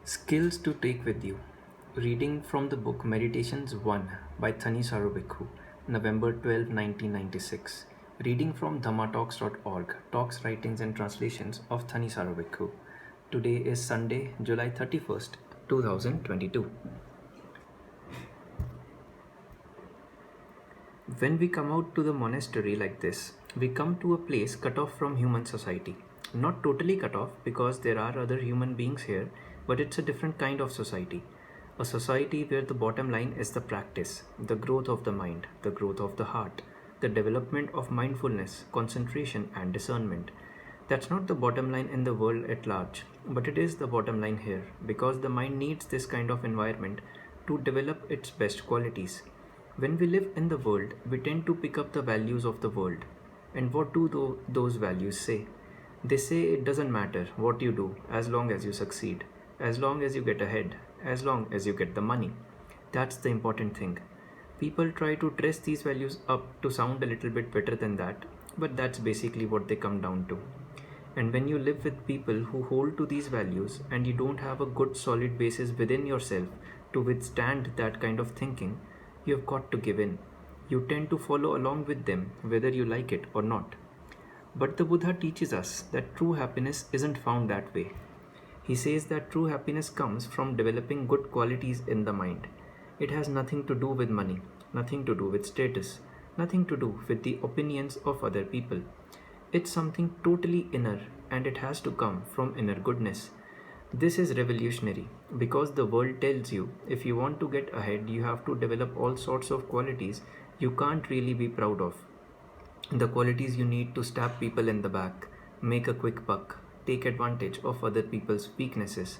Skills to take with you. Reading from the book Meditations 1 by Thanissaro Bhikkhu, November 12, 1996. Reading from dhammatalks.org, talks, writings, and translations of Thanissaro Bhikkhu. Today is Sunday, July 31st, 2022. When we come out to the monastery like this, we come to a place cut off from human society. Not totally cut off because there are other human beings here, but it's a different kind of society. A society where the bottom line is the practice, the growth of the mind, the growth of the heart, the development of mindfulness, concentration, and discernment. That's not the bottom line in the world at large, but it is the bottom line here because the mind needs this kind of environment to develop its best qualities. When we live in the world, we tend to pick up the values of the world. And what do those values say? They say it doesn't matter what you do as long as you succeed, as long as you get ahead, as long as you get the money. That's the important thing. People try to dress these values up to sound a little bit better than that, but that's basically what they come down to. And when you live with people who hold to these values and you don't have a good solid basis within yourself to withstand that kind of thinking, you have got to give in. You tend to follow along with them whether you like it or not. But the Buddha teaches us that true happiness isn't found that way. He says that true happiness comes from developing good qualities in the mind. It has nothing to do with money, nothing to do with status, nothing to do with the opinions of other people. It's something totally inner and it has to come from inner goodness. This is revolutionary because the world tells you if you want to get ahead, you have to develop all sorts of qualities you can't really be proud of. The qualities you need to stab people in the back, make a quick buck, take advantage of other people's weaknesses.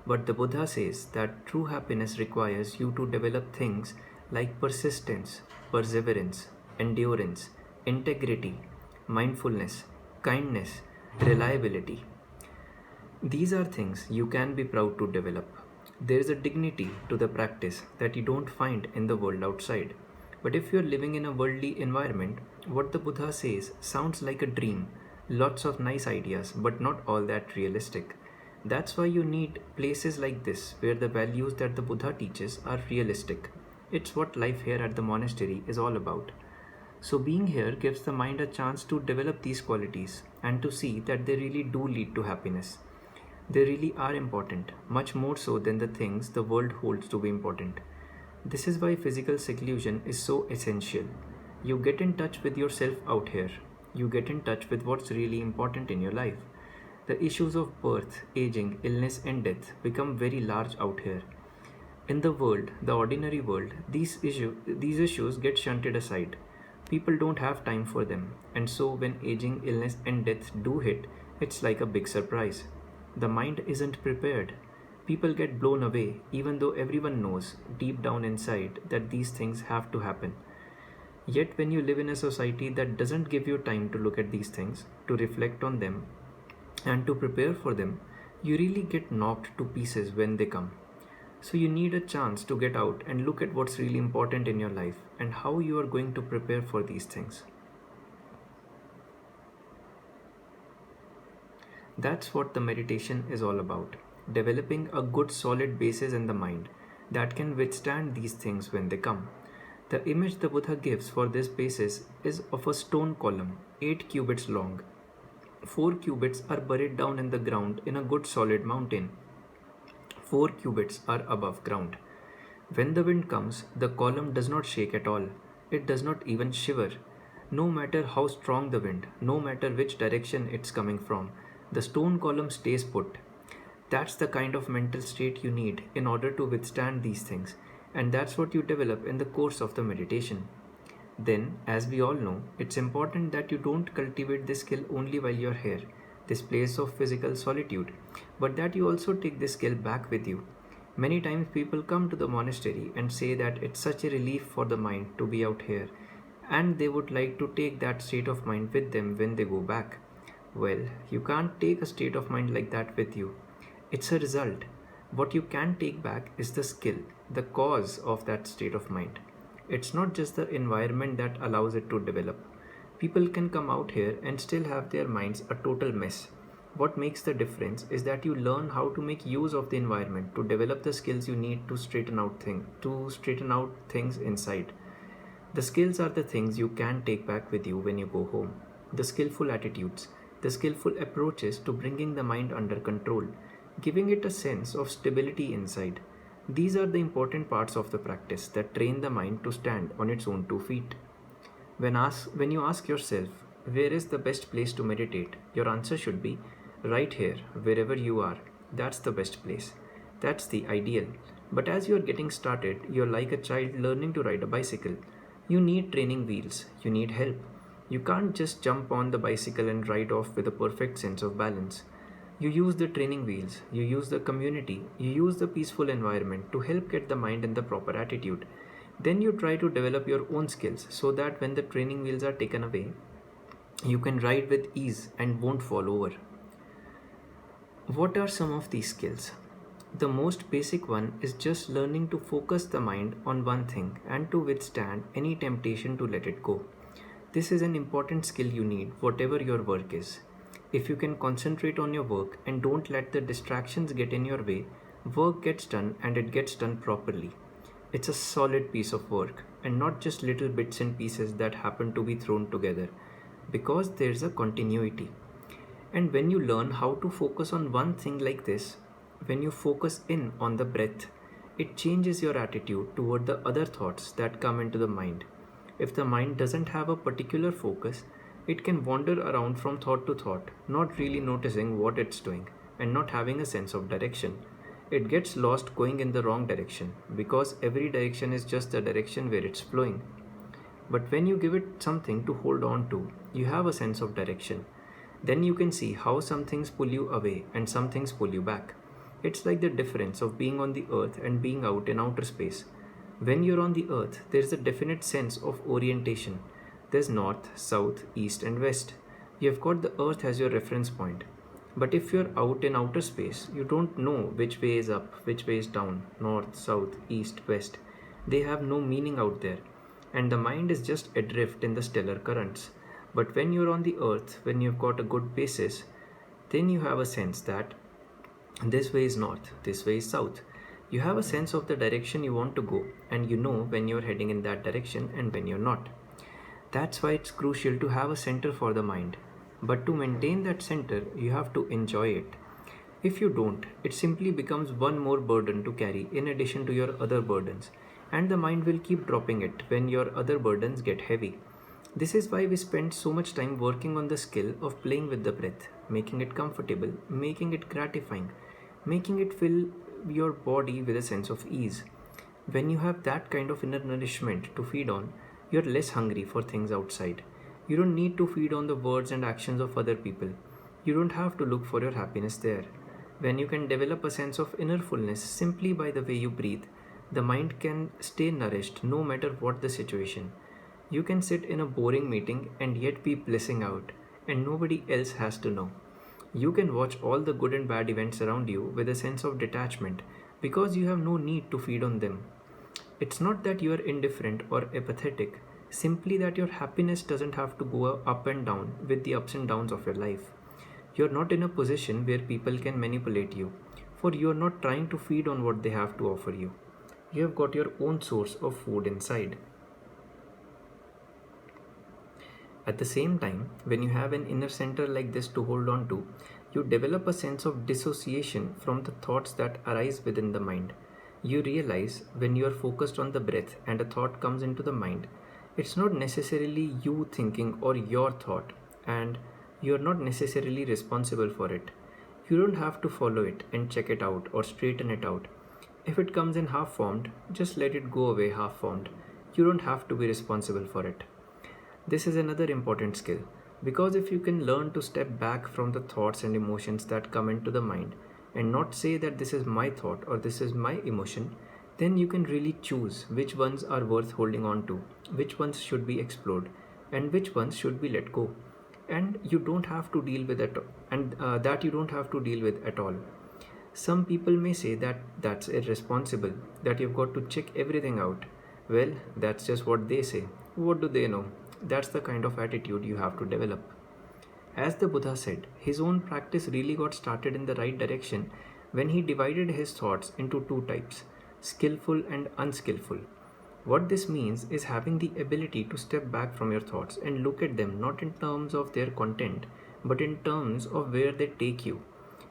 But the Buddha says that true happiness requires you to develop things like persistence, perseverance, endurance, integrity, mindfulness, kindness, reliability. These are things you can be proud to develop. There is a dignity to the practice that you don't find in the world outside. But if you're living in a worldly environment, what the Buddha says sounds like a dream. Lots of nice ideas, but not all that realistic. That's why you need places like this where the values that the Buddha teaches are realistic. It's what life here at the monastery is all about. So being here gives the mind a chance to develop these qualities and to see that they really do lead to happiness. They really are important, much more so than the things the world holds to be important. This is why physical seclusion is so essential. You get in touch with yourself out here. You get in touch with what's really important in your life. The issues of birth, aging, illness, and death become very large out here. In the world, the ordinary world, these issues get shunted aside. People don't have time for them, and so when aging, illness, and death do hit, it's like a big surprise. The mind isn't prepared. People get blown away, even though everyone knows deep down inside that these things have to happen. Yet, when you live in a society that doesn't give you time to look at these things, to reflect on them, and to prepare for them, you really get knocked to pieces when they come. So, you need a chance to get out and look at what's really important in your life and how you are going to prepare for these things. That's what the meditation is all about. Developing a good solid basis in the mind that can withstand these things when they come. The image the Buddha gives for this basis is of a stone column, 8 cubits long. 4 cubits are buried down in the ground in a good solid mountain. 4 cubits are above ground. When the wind comes, the column does not shake at all. It does not even shiver. No matter how strong the wind, no matter which direction it's coming from, the stone column stays put. That's the kind of mental state you need in order to withstand these things, and that's what you develop in the course of the meditation. Then, as we all know, it's important that you don't cultivate this skill only while you're here, this place of physical solitude, but that you also take this skill back with you. Many times people come to the monastery and say that it's such a relief for the mind to be out here, and they would like to take that state of mind with them when they go back. Well, you can't take a state of mind like that with you. It's a result. What you can take back is the skill, the cause of that state of mind. It's not just the environment that allows it to develop. People can come out here and still have their minds a total mess. What makes the difference is that you learn how to make use of the environment to develop the skills you need to straighten out things inside. The skills are the things you can take back with you when you go home. The skillful attitudes, the skillful approaches to bringing the mind under control, giving it a sense of stability inside. These are the important parts of the practice that train the mind to stand on its own two feet. When you ask yourself, where is the best place to meditate? Your answer should be, right here, wherever you are. That's the best place. That's the ideal. But as you are getting started, you're like a child learning to ride a bicycle. You need training wheels. You need help. You can't just jump on the bicycle and ride off with a perfect sense of balance. You use the training wheels, you use the community, you use the peaceful environment to help get the mind in the proper attitude. Then you try to develop your own skills so that when the training wheels are taken away, you can ride with ease and won't fall over. What are some of these skills? The most basic one is just learning to focus the mind on one thing and to withstand any temptation to let it go. This is an important skill you need, whatever your work is. If you can concentrate on your work and don't let the distractions get in your way, work gets done and it gets done properly. It's a solid piece of work and not just little bits and pieces that happen to be thrown together, because there's a continuity. And when you learn how to focus on one thing like this, when you focus in on the breath, it changes your attitude toward the other thoughts that come into the mind. If the mind doesn't have a particular focus, it can wander around from thought to thought, not really noticing what it's doing and not having a sense of direction. It gets lost going in the wrong direction because every direction is just the direction where it's flowing. But when you give it something to hold on to, you have a sense of direction. Then you can see how some things pull you away and some things pull you back. It's like the difference of being on the earth and being out in outer space. When you're on the earth, there's a definite sense of orientation. There's north, south, east, and west. You've got the earth as your reference point. But if you're out in outer space, you don't know which way is up, which way is down, north, south, east, west. They have no meaning out there. And the mind is just adrift in the stellar currents. But when you're on the earth, when you've got a good basis, then you have a sense that this way is north, this way is south. You have a sense of the direction you want to go, and you know when you're heading in that direction and when you're not. That's why it's crucial to have a center for the mind. But to maintain that center, you have to enjoy it. If you don't, it simply becomes one more burden to carry in addition to your other burdens, and the mind will keep dropping it when your other burdens get heavy. This is why we spend so much time working on the skill of playing with the breath, making it comfortable, making it gratifying, making it fill your body with a sense of ease. When you have that kind of inner nourishment to feed on, you're less hungry for things outside. You don't need to feed on the words and actions of other people. You don't have to look for your happiness there. When you can develop a sense of inner fullness simply by the way you breathe, the mind can stay nourished no matter what the situation. You can sit in a boring meeting and yet be blissing out, and nobody else has to know. You can watch all the good and bad events around you with a sense of detachment because you have no need to feed on them. It's not that you are indifferent or apathetic, simply that your happiness doesn't have to go up and down with the ups and downs of your life. You're not in a position where people can manipulate you, for you're not trying to feed on what they have to offer you. You have got your own source of food inside. At the same time, when you have an inner center like this to hold on to, you develop a sense of dissociation from the thoughts that arise within the mind. You realize when you are focused on the breath and a thought comes into the mind, it's not necessarily you thinking or your thought, and you are not necessarily responsible for it. You don't have to follow it and check it out or straighten it out. If it comes in half formed, just let it go away half formed. You don't have to be responsible for it. This is another important skill, because if you can learn to step back from the thoughts and emotions that come into the mind and not say that this is my thought or this is my emotion, then you can really choose which ones are worth holding on to, which ones should be explored, and which ones should be let go. And you don't have to deal with it, and that you don't have to deal with at all. Some people may say that that's irresponsible, that you've got to check everything out. Well, that's just what they say. What do they know? That's the kind of attitude you have to develop. As the Buddha said, his own practice really got started in the right direction when he divided his thoughts into two types, skillful and unskillful. What this means is having the ability to step back from your thoughts and look at them not in terms of their content, but in terms of where they take you.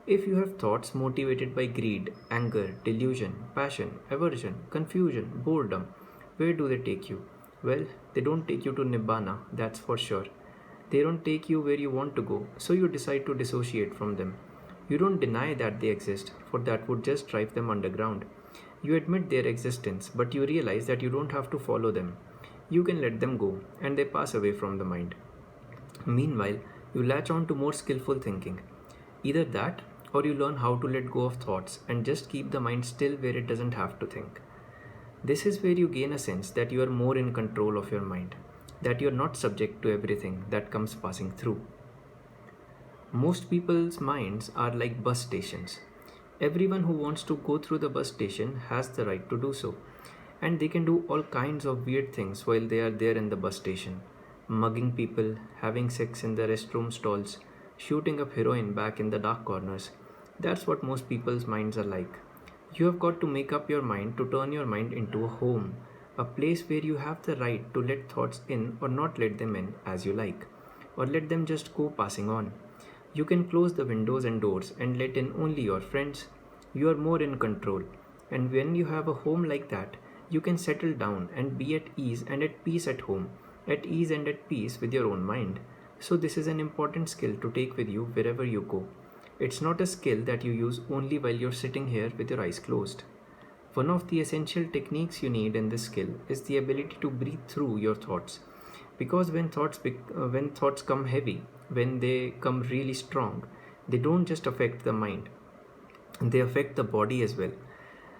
If you have thoughts motivated by greed, anger, delusion, passion, aversion, confusion, boredom, where do they take you? Well, they don't take you to Nibbana, that's for sure. They don't take you where you want to go, so you decide to dissociate from them. You don't deny that they exist, for that would just drive them underground. You admit their existence, but you realize that you don't have to follow them. You can let them go, and they pass away from the mind. Meanwhile, you latch on to more skillful thinking. Either that, or you learn how to let go of thoughts and just keep the mind still where it doesn't have to think. This is where you gain a sense that you are more in control of your mind, that you are not subject to everything that comes passing through. Most people's minds are like bus stations. Everyone who wants to go through the bus station has the right to do so, and they can do all kinds of weird things while they are there in the bus station. Mugging people, having sex in the restroom stalls, shooting up heroin back in the dark corners. That's what most people's minds are like. You have got to make up your mind to turn your mind into a home, a place where you have the right to let thoughts in or not let them in as you like, or let them just go passing on. You can close the windows and doors and let in only your friends. You are more in control. And when you have a home like that, you can settle down and be at ease and at peace at home, at ease and at peace with your own mind. So this is an important skill to take with you wherever you go. It's not a skill that you use only while you're sitting here with your eyes closed. One of the essential techniques you need in this skill is the ability to breathe through your thoughts. Because when thoughts come heavy, when they come really strong, they don't just affect the mind, they affect the body as well.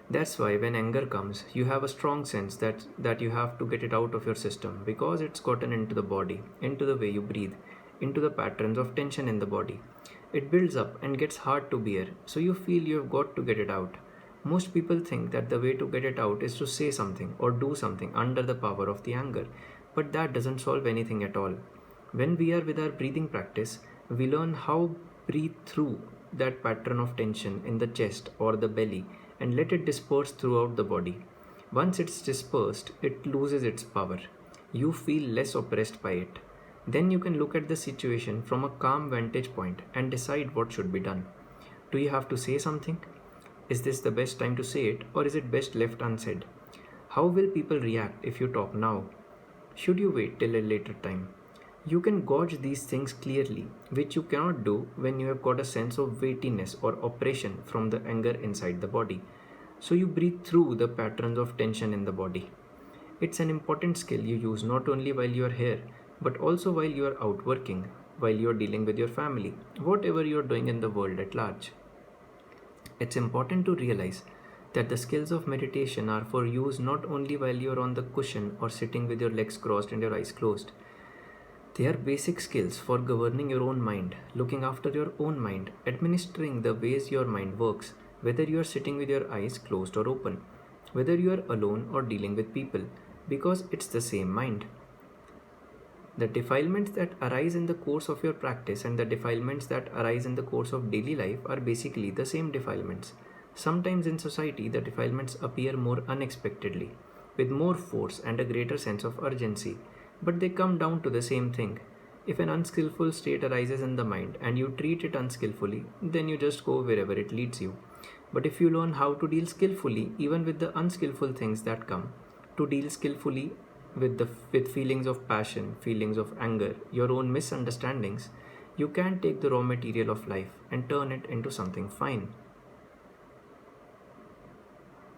That's why when anger comes, you have a strong sense that you have to get it out of your system because it's gotten into the body, into the way you breathe, into the patterns of tension in the body. It builds up and gets hard to bear, so you feel you have got to get it out. Most people think that the way to get it out is to say something or do something under the power of the anger, but that doesn't solve anything at all. When we are with our breathing practice, we learn how breathe through that pattern of tension in the chest or the belly and let it disperse throughout the body. Once it's dispersed, it loses its power. You feel less oppressed by it. Then you can look at the situation from a calm vantage point and decide what should be done. Do you have to say something? Is this the best time to say it, or is it best left unsaid? How will people react if you talk now? Should you wait till a later time? You can gauge these things clearly, which you cannot do when you have got a sense of weightiness or oppression from the anger inside the body. So you breathe through the patterns of tension in the body. It's an important skill you use not only while you are here, but also while you are out working, while you are dealing with your family, whatever you are doing in the world at large. It's important to realize that the skills of meditation are for use not only while you are on the cushion or sitting with your legs crossed and your eyes closed. They are basic skills for governing your own mind, looking after your own mind, administering the ways your mind works, whether you are sitting with your eyes closed or open, whether you are alone or dealing with people, because it's the same mind. The defilements that arise in the course of your practice and the defilements that arise in the course of daily life are basically the same defilements. Sometimes in society, the defilements appear more unexpectedly, with more force and a greater sense of urgency, but they come down to the same thing. If an unskillful state arises in the mind and you treat it unskillfully, then you just go wherever it leads you. But if you learn how to deal skillfully even with the unskillful things that come, to deal skillfully with feelings of passion, feelings of anger, your own misunderstandings, you can take the raw material of life and turn it into something fine.